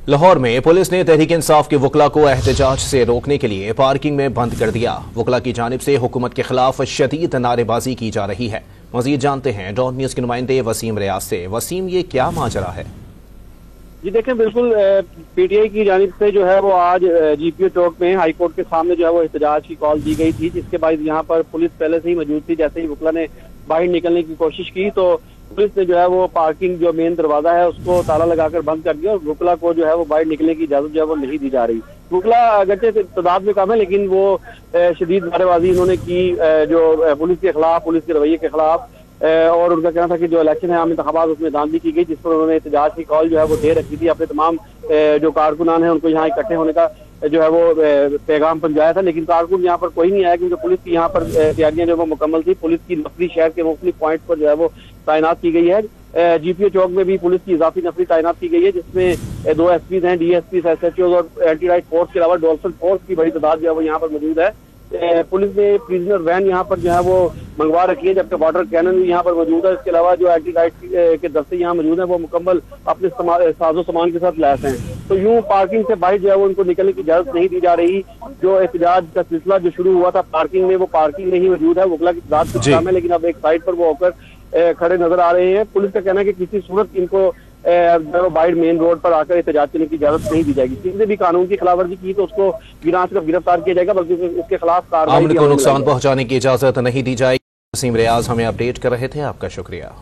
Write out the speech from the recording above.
लाहौर में पुलिस ने तहरीक इंसाफ के वकला को एहतजाज से रोकने के लिए पार्किंग में बंद कर दिया। वकला की जानिब से हुकूमत के खिलाफ शदीद नारेबाजी की जा रही है। मजीद जानते हैं डॉन न्यूज के नुमाइंदे वसीम रियाज से। वसीम, ये क्या माजरा है? जी देखें, बिल्कुल पीटीआई की जानिब से जो है वो आज जीपीओ चौक में हाई कोर्ट के सामने जो है वो एहतजाज की कॉल दी गई थी, जिसके बाद यहाँ पर पुलिस पहले से ही मौजूद थी। जैसे ही वकला ने बाहर निकलने की कोशिश की तो पुलिस ने जो है वो पार्किंग जो मेन दरवाजा है उसको ताला लगाकर बंद कर दिया और वकला को जो है वो बाहर निकलने की इजाजत जो है वो नहीं दी जा रही। वकला अगरचे तादाद में कम है, लेकिन वो शदीद नारेबाजी इन्होंने की जो पुलिस के खिलाफ, पुलिस के रवैये के खिलाफ। और उनका कहना था कि जो इलेक्शन है आम इंतखाबात उसमें धांधली की गई, जिस पर उन्होंने एहतजाज की कॉल जो है वो दे रखी थी। अपने तमाम जो कारकुनान है उनको यहाँ इकट्ठे होने का जो है वो पैगाम पहुंचाया था, लेकिन कारकुन यहाँ पर कोई नहीं आया क्योंकि पुलिस की यहाँ पर तैयारियां जो वो मुकम्मल थी। पुलिस की नफरी शहर के मुख्तलिफ पॉइंट पर जो है वो तैनात की गई है। जीपीओ चौक में भी पुलिस की इजाफी नफरी तैनात की गई है, जिसमें 2 एसपीज हैं, डीएसपी, एसएचओ और एंटी राइट फोर्स के अलावा डॉल्फिन फोर्स की बड़ी तादाद जो है वो यहाँ पर मौजूद है। पुलिस ने प्रिजनर वैन यहाँ पर जो है वो मंगवा रखी है, जबकि वाटर कैनन भी यहाँ पर मौजूद है। इसके अलावा जो एंटी राइट के दस्ते यहाँ मौजूद हैं वो मुकम्मल अपने साजो सामान के साथ लैस हैं। तो यूं पार्किंग से बाहर जो है वो उनको निकलने की इजाजत नहीं दी जा रही। जो एहतजाज का सिलसिला जो शुरू हुआ था पार्किंग में, वो पार्किंग में ही मौजूद है। वकला की तादाद कुछ कम है, लेकिन अब एक साइड पर वो होकर खड़े नजर आ रहे हैं। पुलिस का कहना है कि किसी सूरत इनको बाइड मेन रोड पर आकर एहतजाज करने की इजाजत नहीं दी जाएगी। किसी ने भी कानून की खिलाफवर्जी की तो उसको बिना सिर्फ गिरफ्तार किया जाएगा, बल्कि उसके खिलाफ कार्रवाई को नुकसान पहुंचाने की इजाजत नहीं दी जाएगी। वसीम रियाज हमें अपडेट कर रहे थे, आपका शुक्रिया।